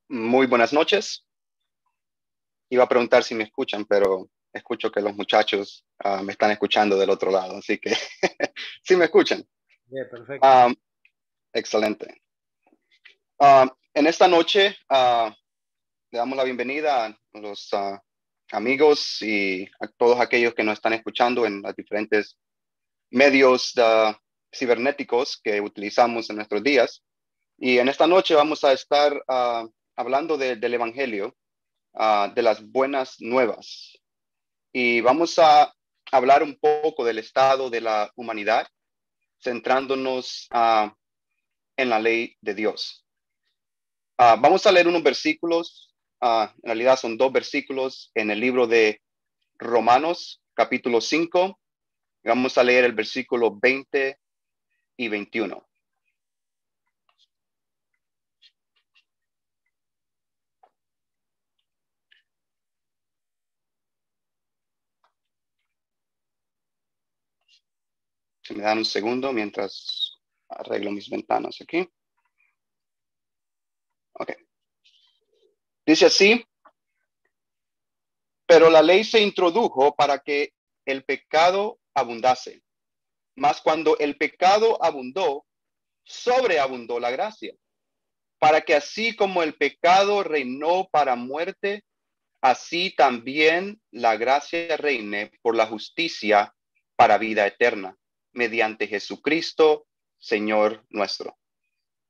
Muy buenas noches. Iba a preguntar si me escuchan, pero escucho que los muchachos me están escuchando del otro lado, así que sí me escuchan. Bien, perfecto. Um, Excelente. En esta noche le damos la bienvenida a los amigos y a todos aquellos que nos están escuchando en los diferentes medios cibernéticos que utilizamos en nuestros días. Y en esta noche vamos a estar hablando del Evangelio, de las buenas nuevas. Y vamos a hablar un poco del estado de la humanidad, centrándonos en la ley de Dios. Vamos a leer unos versículos, en realidad son dos versículos en el libro de Romanos, capítulo 5. Vamos a leer el versículo 20 y 21. Si me dan un segundo mientras arreglo mis ventanas aquí. Ok. Dice así: pero la ley se introdujo para que el pecado abundase. Mas cuando el pecado abundó, sobreabundó la gracia, para que así como el pecado reinó para muerte, así también la gracia reine por la justicia para vida eterna, mediante Jesucristo, Señor nuestro.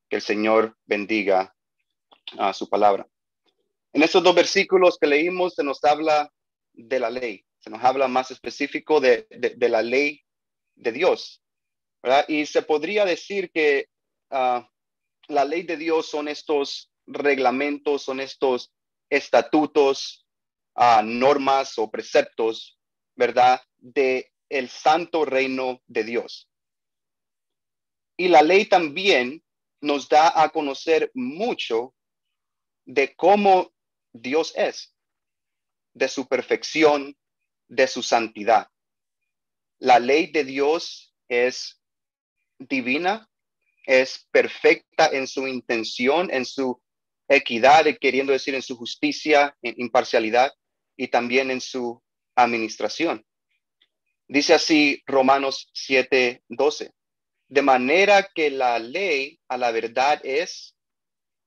Que el Señor bendiga a su palabra. En estos dos versículos que leímos se nos habla de la ley, se nos habla más específico de la ley de Dios, ¿verdad? Y se podría decir que la ley de Dios son estos reglamentos, son estos estatutos, normas o preceptos, ¿verdad? De el santo reino de Dios. Y la ley también nos da a conocer mucho de cómo Dios es, de su perfección, de su santidad. La ley de Dios es divina, es perfecta en su intención, en su equidad, queriendo decir en su justicia, en imparcialidad y también en su administración. Dice así Romanos 7:12. De manera que la ley a la verdad es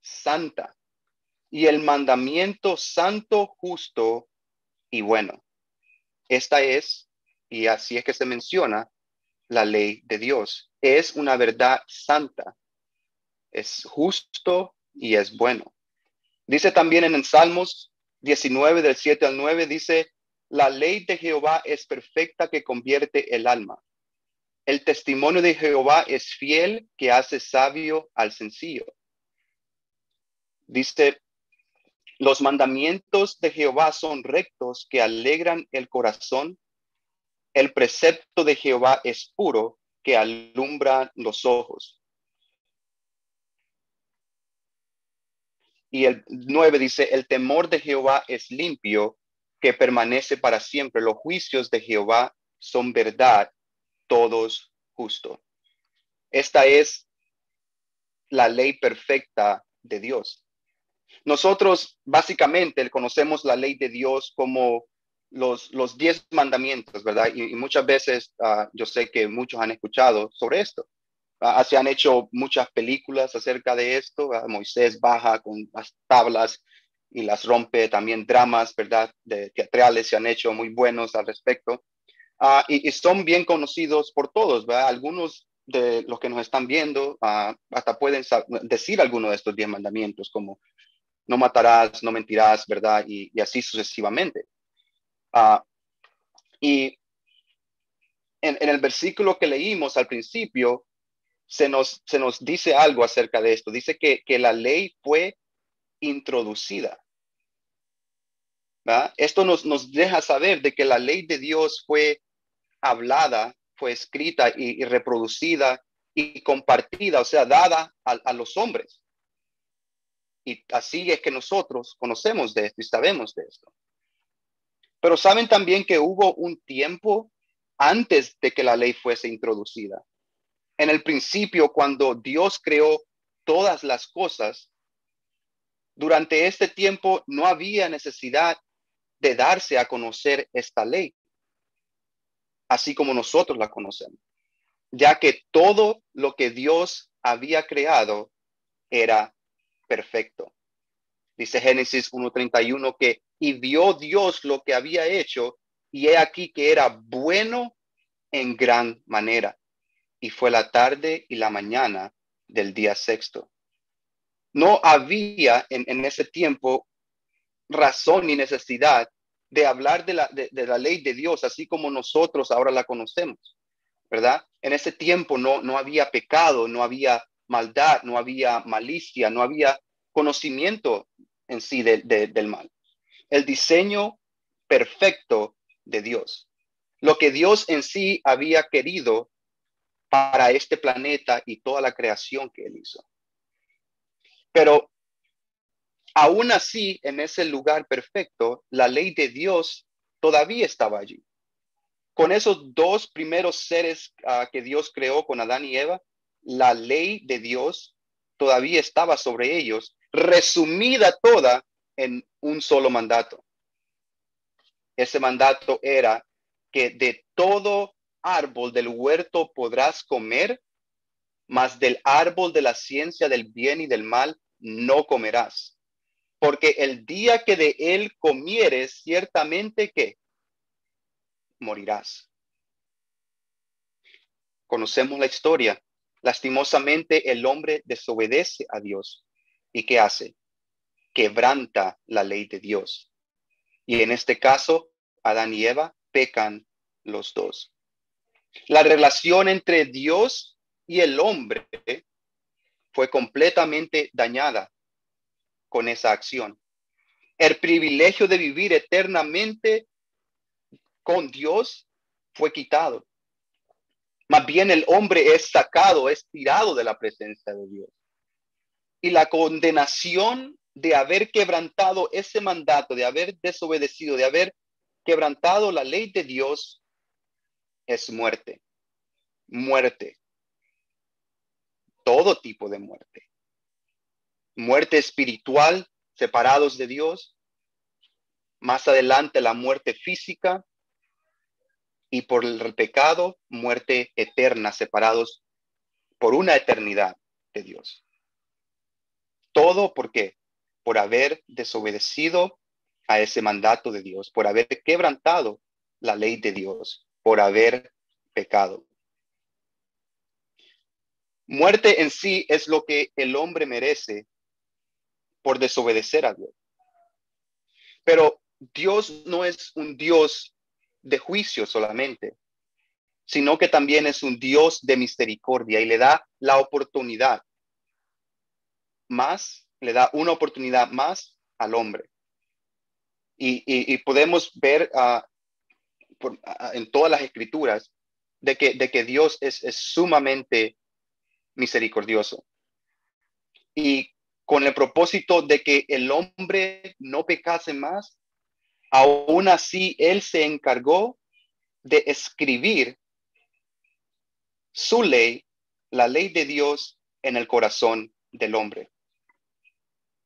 santa y el mandamiento santo, justo y bueno. Esta es, y así es que se menciona, la ley de Dios. Es una verdad santa, es justo y es bueno. Dice también en el Salmos 19, del 7 al 9, dice: la ley de Jehová es perfecta, que convierte el alma. El testimonio de Jehová es fiel, que hace sabio al sencillo. Dice: los mandamientos de Jehová son rectos, que alegran el corazón. El precepto de Jehová es puro, que alumbra los ojos. Y el 9 dice: el temor de Jehová es limpio, que permanece para siempre. Los juicios de Jehová son verdad, todos justos. Esta es la ley perfecta de Dios. Nosotros básicamente conocemos la ley de Dios como los 10 mandamientos, ¿verdad? Y muchas veces yo sé que muchos han escuchado sobre esto. Se han hecho muchas películas acerca de esto. Moisés baja con las tablas y las rompe. También dramas, ¿verdad? De teatrales se han hecho muy buenos al respecto. Y son bien conocidos por todos, ¿verdad? Algunos de los que nos están viendo hasta pueden decir alguno de estos 10 mandamientos, como no matarás, no mentirás, ¿verdad? Y así sucesivamente. Uh, y en el versículo que leímos al principio, se nos dice algo acerca de esto. Dice que la ley fue introducida, ¿verdad? Esto nos deja saber de que la ley de Dios fue hablada, fue escrita y reproducida y compartida, o sea, dada a los hombres. Y así es que nosotros conocemos de esto y sabemos de esto. Pero saben también que hubo un tiempo antes de que la ley fuese introducida. En el principio, cuando Dios creó todas las cosas, durante este tiempo no había necesidad de darse a conocer esta ley, así como nosotros la conocemos, ya que todo lo que Dios había creado era perfecto. Dice Génesis 1:31 que y vio Dios lo que había hecho y he aquí que era bueno en gran manera. Y fue la tarde y la mañana del día sexto. No había en ese tiempo razón ni necesidad de hablar de la ley de Dios, así como nosotros ahora la conocemos, ¿verdad? En ese tiempo no había pecado, no había maldad, no había malicia, no había conocimiento en sí del mal. El diseño perfecto de Dios. Lo que Dios en sí había querido para este planeta y toda la creación que él hizo. Pero aún así, en ese lugar perfecto, la ley de Dios todavía estaba allí. Con esos dos primeros seres que Dios creó con Adán y Eva, la ley de Dios todavía estaba sobre ellos, resumida toda en un solo mandato. Ese mandato era que de todo árbol del huerto podrás comer, mas del árbol de la ciencia del bien y del mal no comerás. Porque el día que de él comieres, ciertamente que morirás. Conocemos la historia. Lastimosamente el hombre desobedece a Dios. ¿Y qué hace? Quebranta la ley de Dios. Y en este caso, Adán y Eva pecan los dos. La relación entre Dios y el hombre fue completamente dañada con esa acción. El privilegio de vivir eternamente con Dios fue quitado. Más bien el hombre es sacado, es tirado de la presencia de Dios. Y la condenación de haber quebrantado ese mandato, de haber desobedecido, de haber quebrantado la ley de Dios, es muerte. Muerte. Todo tipo de muerte. Muerte espiritual, separados de Dios. Más adelante la muerte física. Y por el pecado, muerte eterna, separados por una eternidad de Dios. Todo ¿por qué? Por haber desobedecido a ese mandato de Dios, por haber quebrantado la ley de Dios, por haber pecado. Muerte en sí es lo que el hombre merece por desobedecer a Dios. Pero Dios no es un Dios de juicio solamente, sino que también es un Dios de misericordia y le da la oportunidad más, le da una oportunidad más al hombre. Y podemos ver en todas las escrituras de que Dios es sumamente misericordioso. Y con el propósito de que el hombre no pecase más, aún así Él se encargó de escribir su ley, la ley de Dios, en el corazón del hombre.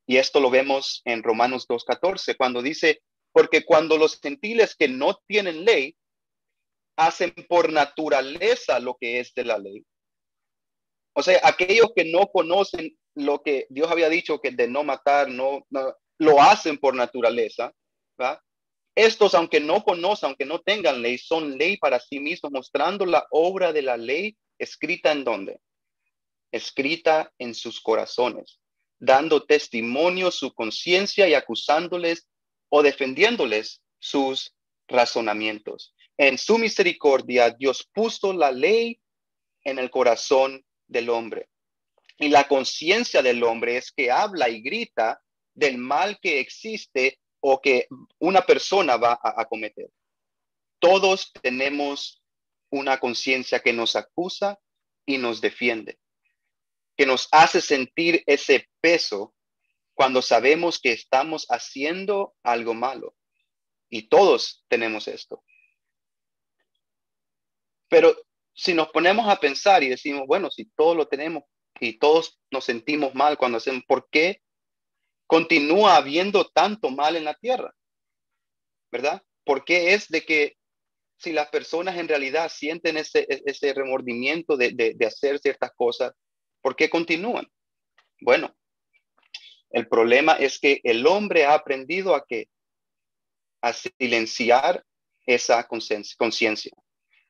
Y esto lo vemos en Romanos 2:14, cuando dice, porque cuando los gentiles que no tienen ley hacen por naturaleza lo que es de la ley. O sea, aquellos que no conocen lo que Dios había dicho que de no matar, no lo hacen por naturaleza, ¿verdad? Estos, aunque no conozcan, aunque no tengan ley, son ley para sí mismos, mostrando la obra de la ley escrita en dónde? Escrita en sus corazones, dando testimonio su conciencia y acusándoles o defendiéndoles sus razonamientos. En su misericordia, Dios puso la ley en el corazón del hombre. Y la conciencia del hombre es que habla y grita del mal que existe o que una persona va a cometer. Todos tenemos una conciencia que nos acusa y nos defiende, que nos hace sentir ese peso cuando sabemos que estamos haciendo algo malo. Y todos tenemos esto. Pero si nos ponemos a pensar y decimos, bueno, si todos lo tenemos y todos nos sentimos mal cuando hacemos, ¿por qué continúa habiendo tanto mal en la tierra, ¿verdad? Porque es de que si las personas en realidad sienten ese remordimiento de hacer ciertas cosas, ¿por qué continúan? Bueno, el problema es que el hombre ha aprendido a silenciar esa conciencia.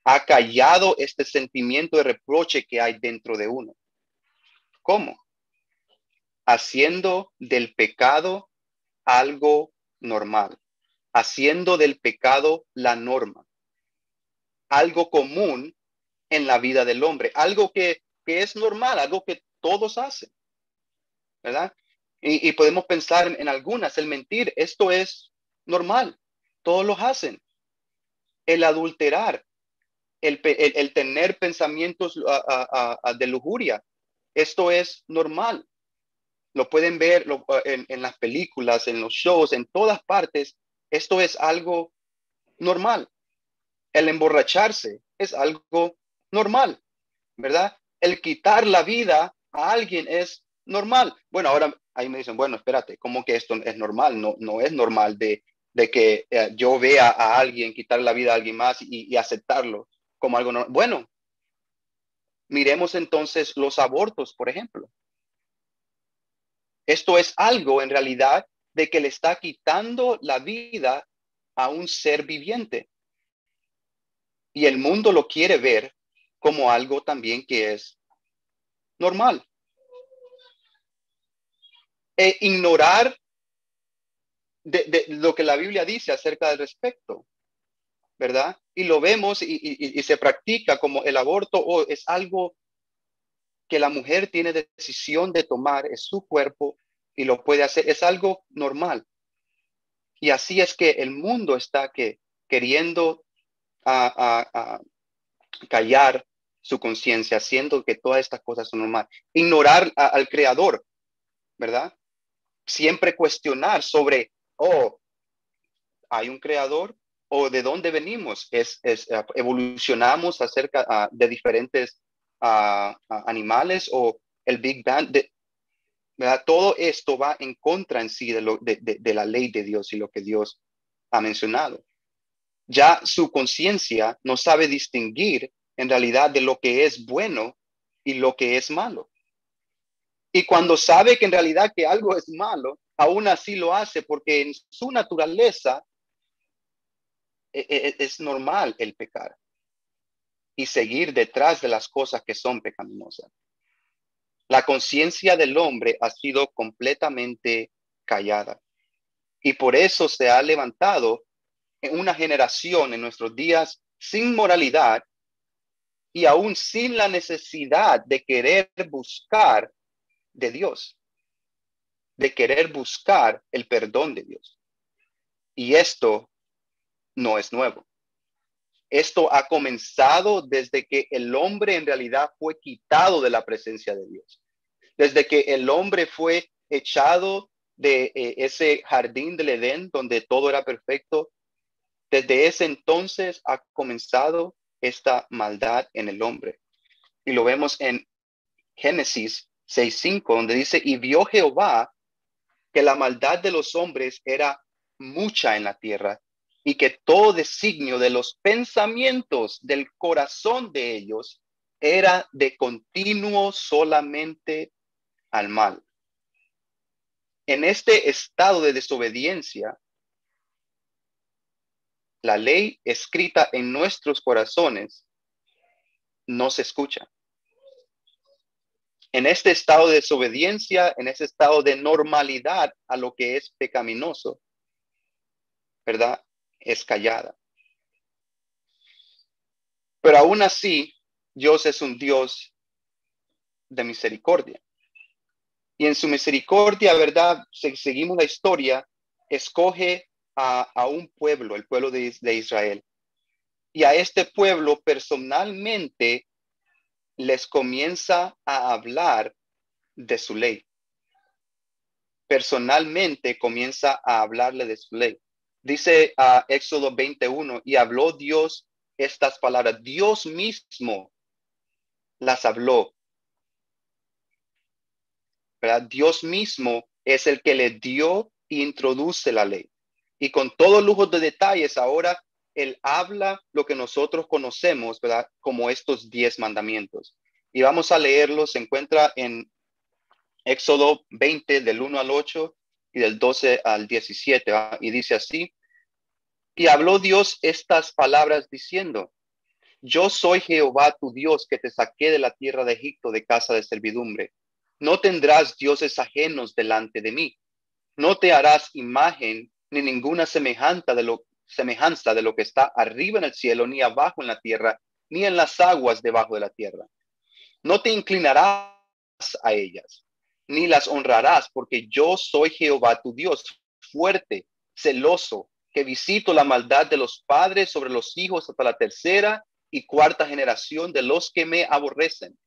Ha callado este sentimiento de reproche que hay dentro de uno. ¿Cómo? Haciendo del pecado algo normal, haciendo del pecado la norma, algo común en la vida del hombre, algo que es normal, algo que todos hacen, ¿verdad? Y podemos pensar en algunas, el mentir, esto es normal, todos lo hacen. El adulterar, el tener pensamientos de lujuria, esto es normal. Lo pueden ver en las películas, en los shows, en todas partes. Esto es algo normal. El emborracharse es algo normal, ¿verdad? El quitar la vida a alguien es normal. Bueno, ahora ahí me dicen, bueno, espérate, ¿cómo que esto es normal? No, no es normal de que yo vea a alguien quitar la vida a alguien más y aceptarlo como algo normal. Bueno, miremos entonces los abortos, por ejemplo. Esto es algo en realidad de que le está quitando la vida a un ser viviente. Y el mundo lo quiere ver como algo también que es normal. Ignorar de lo que la Biblia dice acerca del respecto, ¿verdad? Y lo vemos y se practica como el aborto o es algo que la mujer tiene decisión de tomar, es su cuerpo y lo puede hacer, es algo normal. Y así es que el mundo está queriendo a callar su conciencia, haciendo que todas estas cosas son normales. Ignorar al creador, ¿verdad? Siempre cuestionar sobre, oh, hay un creador o de dónde venimos. Evolucionamos acerca de diferentes animales o el Big Bang. ¿Verdad? Todo esto va en contra en sí de la ley de Dios y lo que Dios ha mencionado. Ya su conciencia no sabe distinguir en realidad de lo que es bueno y lo que es malo. Y cuando sabe que en realidad que algo es malo, aún así lo hace porque en su naturaleza es normal el pecar y seguir detrás de las cosas que son pecaminosas. La conciencia del hombre ha sido completamente callada y por eso se ha levantado en una generación en nuestros días sin moralidad y aún sin la necesidad de querer buscar de Dios, de querer buscar el perdón de Dios. Y esto no es nuevo. Esto ha comenzado desde que el hombre en realidad fue quitado de la presencia de Dios. Desde que el hombre fue echado de ese jardín del Edén donde todo era perfecto, desde ese entonces ha comenzado esta maldad en el hombre. Y lo vemos en Génesis 6:5, donde dice, y vio Jehová que la maldad de los hombres era mucha en la tierra y que todo designio de los pensamientos del corazón de ellos era de continuo solamente al mal. En este estado de desobediencia, la ley escrita en nuestros corazones no se escucha. En este estado de desobediencia, en ese estado de normalidad a lo que es pecaminoso, ¿verdad? Es callada. Pero aún así, Dios es un Dios de misericordia. Y en su misericordia, ¿verdad? Si seguimos la historia, escoge a un pueblo, el pueblo de Israel. Y a este pueblo personalmente les comienza a hablar de su ley. Personalmente comienza a hablarle de su ley. Dice Éxodo 21, y habló Dios estas palabras. Dios mismo las habló, ¿verdad? Dios mismo es el que le dio e introduce la ley. Y con todo lujo de detalles, ahora él habla lo que nosotros conocemos, ¿verdad? Como estos 10 mandamientos. Y vamos a leerlos. Se encuentra en Éxodo 20, del 1 al 8 y del 12 al 17. ¿verdad? Y dice así: y habló Dios estas palabras diciendo: yo soy Jehová tu Dios, que te saqué de la tierra de Egipto, de casa de servidumbre. No tendrás dioses ajenos delante de mí. No te harás imagen ni ninguna semejanza de lo que está arriba en el cielo, ni abajo en la tierra, ni en las aguas debajo de la tierra. No te inclinarás a ellas, ni las honrarás, porque yo soy Jehová tu Dios, fuerte, celoso, que visito la maldad de los padres sobre los hijos hasta la tercera y cuarta generación de los que me aborrecen.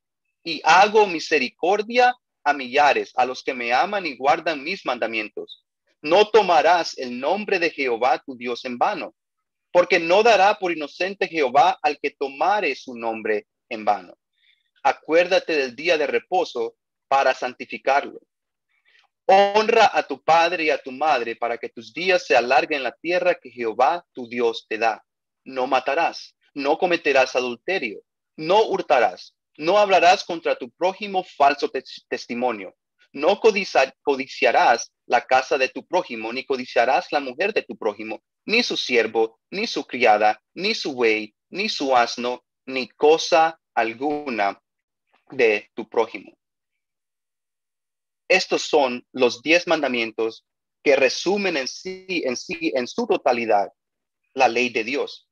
Y hago misericordia a millares, a los que me aman y guardan mis mandamientos. No tomarás el nombre de Jehová tu Dios en vano, porque no dará por inocente Jehová al que tomare su nombre en vano. Acuérdate del día de reposo para santificarlo. Honra a tu padre y a tu madre para que tus días se alarguen en la tierra que Jehová tu Dios te da. No matarás, no cometerás adulterio, no hurtarás, no hablarás contra tu prójimo falso testimonio. No codiciarás la casa de tu prójimo, ni codiciarás la mujer de tu prójimo, ni su siervo, ni su criada, ni su buey, ni su asno, ni cosa alguna de tu prójimo. Estos son los 10 mandamientos que resumen en su totalidad, la ley de Dios.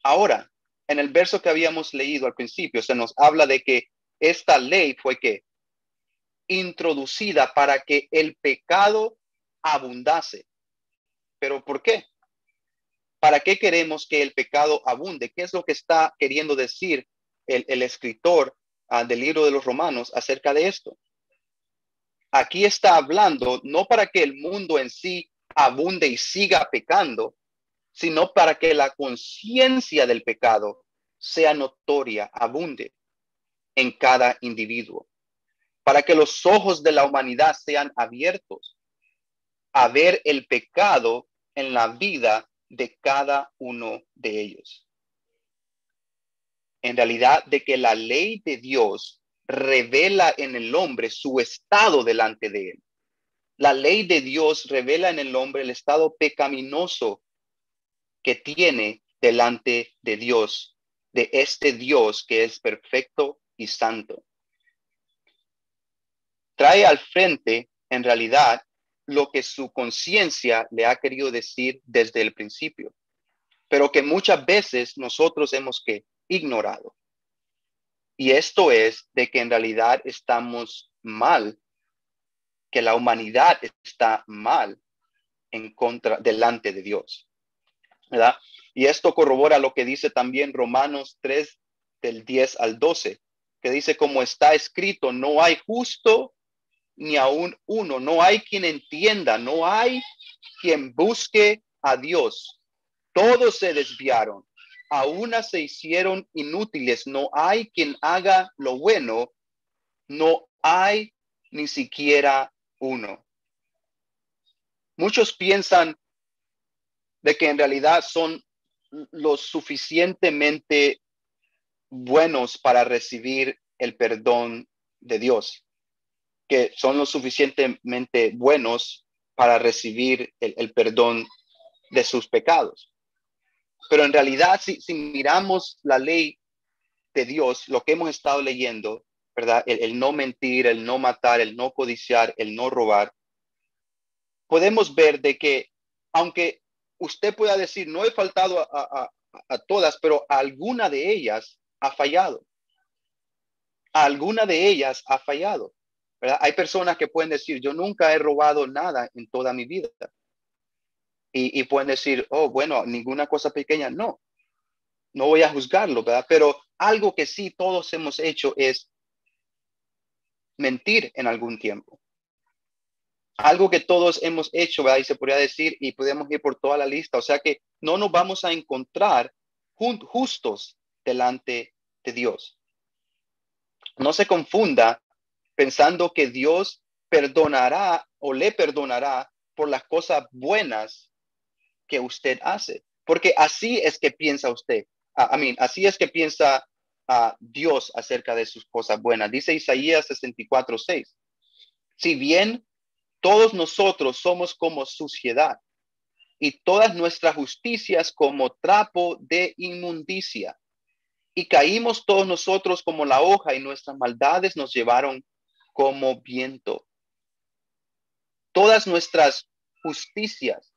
Ahora, en el verso que habíamos leído al principio, se nos habla de que esta ley fue que introducida para que el pecado abundase. ¿Pero por qué? ¿Para qué queremos que el pecado abunde? ¿Qué es lo que está queriendo decir el escritor del libro de los Romanos acerca de esto? Aquí está hablando no para que el mundo en sí abunde y siga pecando, sino para que la conciencia del pecado sea notoria, abunde en cada individuo, para que los ojos de la humanidad sean abiertos a ver el pecado en la vida de cada uno de ellos. En realidad, de que la ley de Dios revela en el hombre su estado delante de él. La ley de Dios revela en el hombre el estado pecaminoso que tiene delante de Dios, de este Dios que es perfecto y santo. Trae al frente, en realidad, lo que su conciencia le ha querido decir desde el principio, pero que muchas veces nosotros hemos ignorado. Y esto es de que en realidad estamos mal, que la humanidad está mal delante de Dios, ¿verdad? Y esto corrobora lo que dice también Romanos 3, del 10 al 12, que dice: como está escrito, no hay justo ni aún uno, no hay quien entienda, no hay quien busque a Dios. Todos se desviaron, a una se hicieron inútiles, no hay quien haga lo bueno, no hay ni siquiera uno. Muchos piensan de que en realidad son lo suficientemente buenos para recibir el perdón de Dios, que son lo suficientemente buenos para recibir el perdón de sus pecados. Pero en realidad, si miramos la ley de Dios, lo que hemos estado leyendo, ¿verdad? El no mentir, el no matar, el no codiciar, el no robar, podemos ver de que, aunque usted pueda decir, no he faltado a todas, pero a alguna de ellas ha fallado. A alguna de ellas ha fallado, ¿verdad? Hay personas que pueden decir, yo nunca he robado nada en toda mi vida. Y pueden decir, oh, bueno, ninguna cosa pequeña. No voy a juzgarlo, ¿verdad? Pero algo que sí todos hemos hecho es mentir en algún tiempo. Algo que todos hemos hecho, ¿verdad? Y se podría decir, y podemos ir por toda la lista. O sea que no nos vamos a encontrar justos delante de Dios. No se confunda pensando que Dios perdonará o le perdonará por las cosas buenas que usted hace. Porque así es que piensa usted. Así es que piensa Dios acerca de sus cosas buenas. Dice Isaías 64:6. Si bien todos nosotros somos como suciedad y todas nuestras justicias como trapo de inmundicia, y caímos todos nosotros como la hoja y nuestras maldades nos llevaron como viento. Todas nuestras justicias,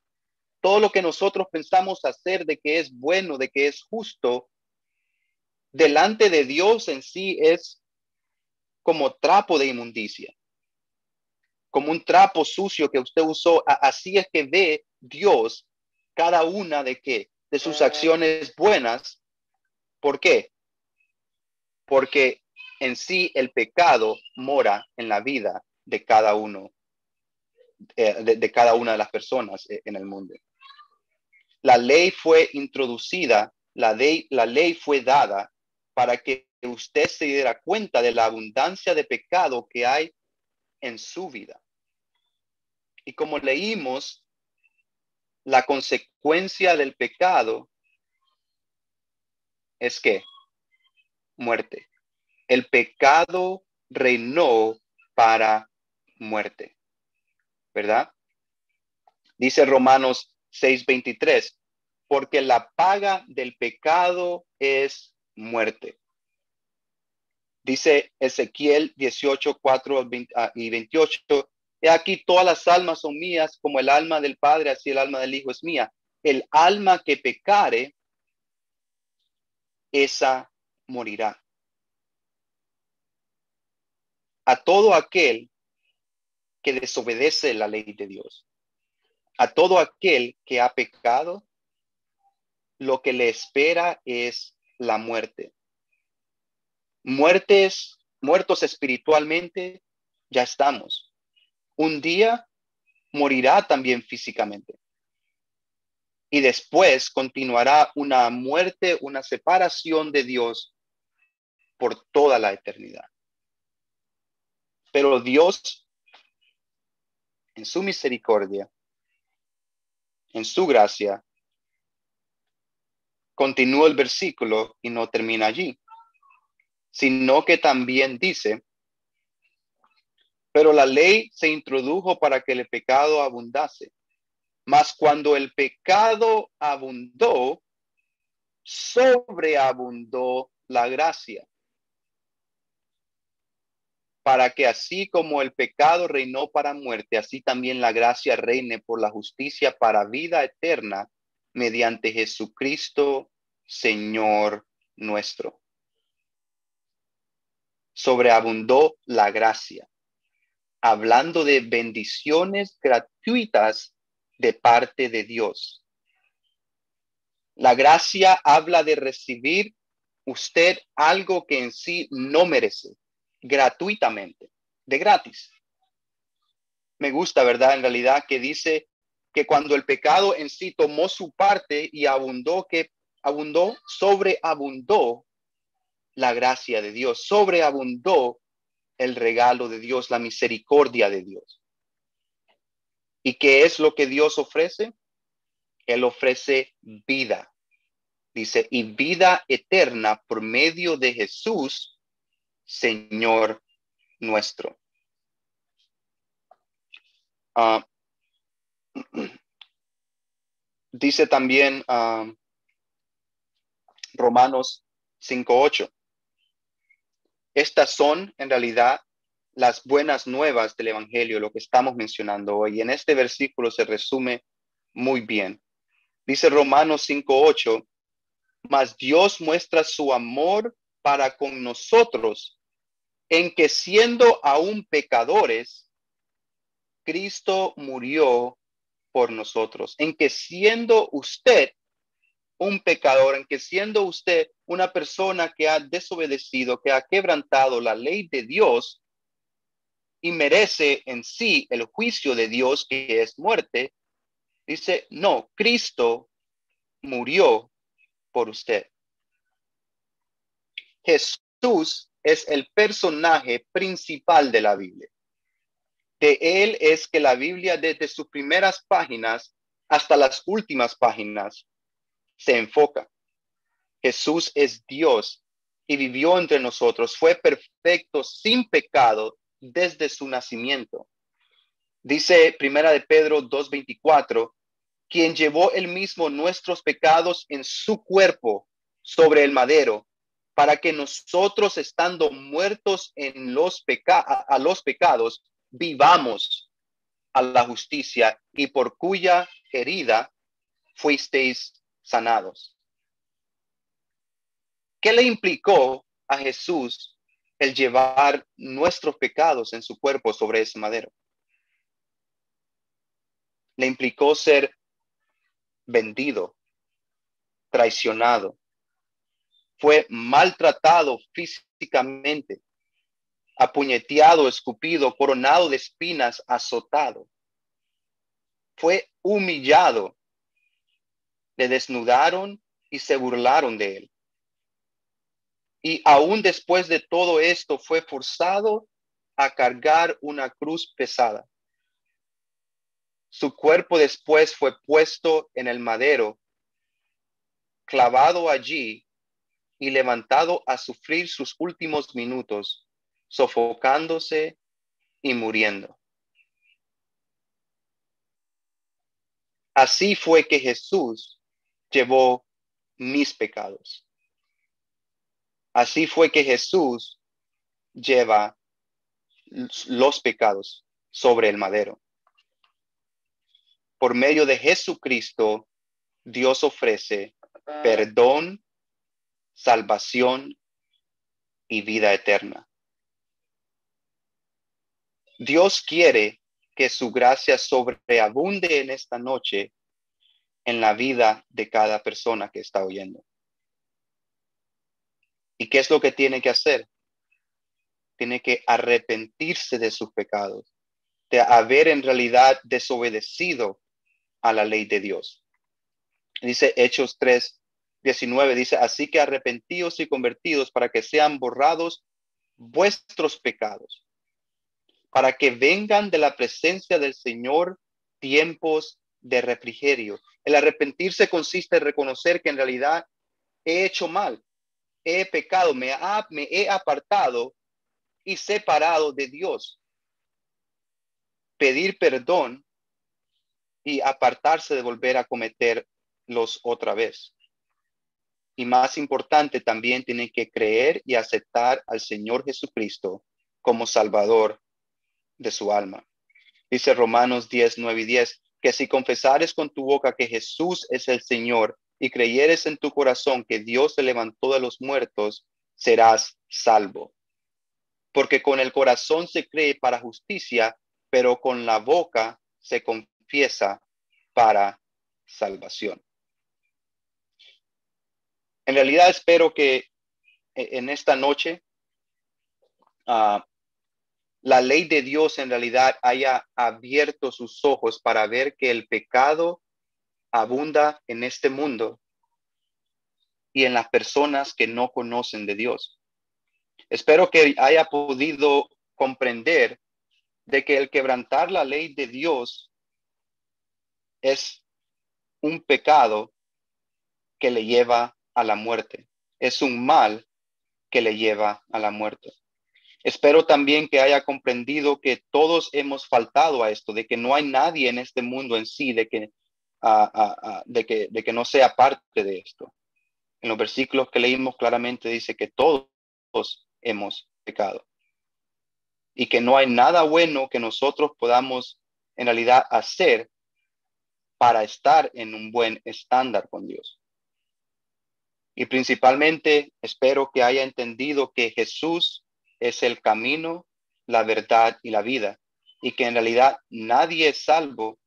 todo lo que nosotros pensamos hacer de que es bueno, de que es justo, delante de Dios en sí es como trapo de inmundicia, como un trapo sucio que usted usó. Así es que ve Dios cada una de sus acciones buenas. ¿Por qué? Porque en sí el pecado mora en la vida de cada uno, de cada una de las personas en el mundo. La ley fue introducida, la ley fue dada para que usted se diera cuenta de la abundancia de pecado que hay en su vida. Y como leímos, la consecuencia del pecado es que muerte. El pecado reinó para muerte, ¿verdad? Dice Romanos 6:23, porque la paga del pecado es muerte. Dice Ezequiel 18:4 y 28, he aquí todas las almas son mías, como el alma del Padre, así el alma del Hijo es mía. El alma que pecare, esa morirá. A todo aquel que desobedece la ley de Dios, a todo aquel que ha pecado, lo que le espera es la muerte. Muertos espiritualmente, ya estamos. Un día morirá también físicamente. Y después continuará una muerte, una separación de Dios por toda la eternidad. Pero Dios, en su misericordia, en su gracia, continúa el versículo y no termina allí, sino que también dice, pero la ley se introdujo para que el pecado abundase. Mas cuando el pecado abundó, sobreabundó la gracia, para que así como el pecado reinó para muerte, así también la gracia reine por la justicia para vida eterna mediante Jesucristo, Señor nuestro. Sobreabundó la gracia, hablando de bendiciones gratuitas de parte de Dios. La gracia habla de recibir usted algo que en sí no merece, gratuitamente, de gratis. Me gusta, ¿verdad? En realidad que dice que cuando el pecado en sí tomó su parte y sobreabundó la gracia de Dios, sobreabundó el regalo de Dios, la misericordia de Dios. ¿Y qué es lo que Dios ofrece? Él ofrece vida. Dice, y vida eterna por medio de Jesús, Señor nuestro. Dice también Romanos 5:8. Estas son en realidad las buenas nuevas del Evangelio, lo que estamos mencionando hoy. Y en este versículo se resume muy bien. Dice Romanos 5:8, mas Dios muestra su amor para con nosotros en que siendo aún pecadores, Cristo murió por nosotros. En que siendo usted un pecador, en que siendo usted una persona que ha desobedecido, que ha quebrantado la ley de Dios y merece en sí el juicio de Dios, que es muerte, dice, no, Cristo murió por usted. Jesús es el personaje principal de la Biblia. De él es que la Biblia, desde sus primeras páginas hasta las últimas páginas, se enfoca. Jesús es Dios y vivió entre nosotros. Fue perfecto, sin pecado, desde su nacimiento. Dice Primera de Pedro 2:24, quien llevó él mismo nuestros pecados en su cuerpo sobre el madero, para que nosotros, estando muertos en a los pecados, vivamos a la justicia, y por cuya herida fuisteis sanados. ¿Qué le implicó a Jesús el llevar nuestros pecados en su cuerpo sobre ese madero? Le implicó ser vendido, traicionado, fue maltratado físicamente, apuñeteado, escupido, coronado de espinas, azotado. Fue humillado, le desnudaron y se burlaron de él. Y aún después de todo esto fue forzado a cargar una cruz pesada. Su cuerpo después fue puesto en el madero, clavado allí y levantado a sufrir sus últimos minutos, sofocándose y muriendo. Así fue que Jesús llevó mis pecados. Así fue que Jesús lleva los pecados sobre el madero. Por medio de Jesucristo, Dios ofrece perdón, salvación y vida eterna. Dios quiere que su gracia sobreabunde en esta noche en la vida de cada persona que está oyendo. ¿Y qué es lo que tiene que hacer? Tiene que arrepentirse de sus pecados, de haber en realidad desobedecido a la ley de Dios. Dice Hechos 3:19, dice, así que arrepentíos y convertidos para que sean borrados vuestros pecados, para que vengan de la presencia del Señor tiempos de refrigerio. El arrepentirse consiste en reconocer que en realidad he hecho mal, he pecado, me he apartado y separado de Dios. Pedir perdón y apartarse de volver a cometerlos otra vez. Y más importante, también tienen que creer y aceptar al Señor Jesucristo como Salvador de su alma. Dice Romanos 10:9-10, que si confesares con tu boca que Jesús es el Señor y creyeres en tu corazón que Dios se levantó de los muertos, serás salvo. Porque con el corazón se cree para justicia, pero con la boca se confiesa para salvación. En realidad espero que en esta noche la ley de Dios en realidad haya abierto sus ojos para ver que el pecado abunda en este mundo y en las personas que no conocen de Dios. Espero que haya podido comprender de que el quebrantar la ley de Dios es un pecado que le lleva a la muerte. Es un mal que le lleva a la muerte. Espero también que haya comprendido que todos hemos faltado a esto, de que no hay nadie en este mundo en sí de que no sea parte de esto. En los versículos que leímos claramente dice que todos hemos pecado y que no hay nada bueno que nosotros podamos en realidad hacer para estar en un buen estándar con Dios. Y principalmente espero que haya entendido que Jesús es el camino, la verdad y la vida, y que en realidad nadie es salvo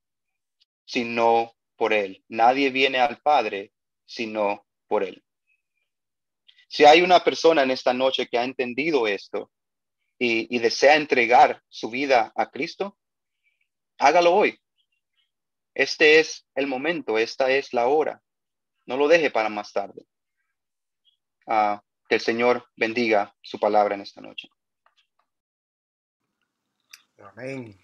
sino por él. Nadie viene al Padre sino por él. Si hay una persona en esta noche que ha entendido esto y desea entregar su vida a Cristo, hágalo hoy. Este es el momento, esta es la hora. No lo deje para más tarde. Que el Señor bendiga su palabra en esta noche. Amén.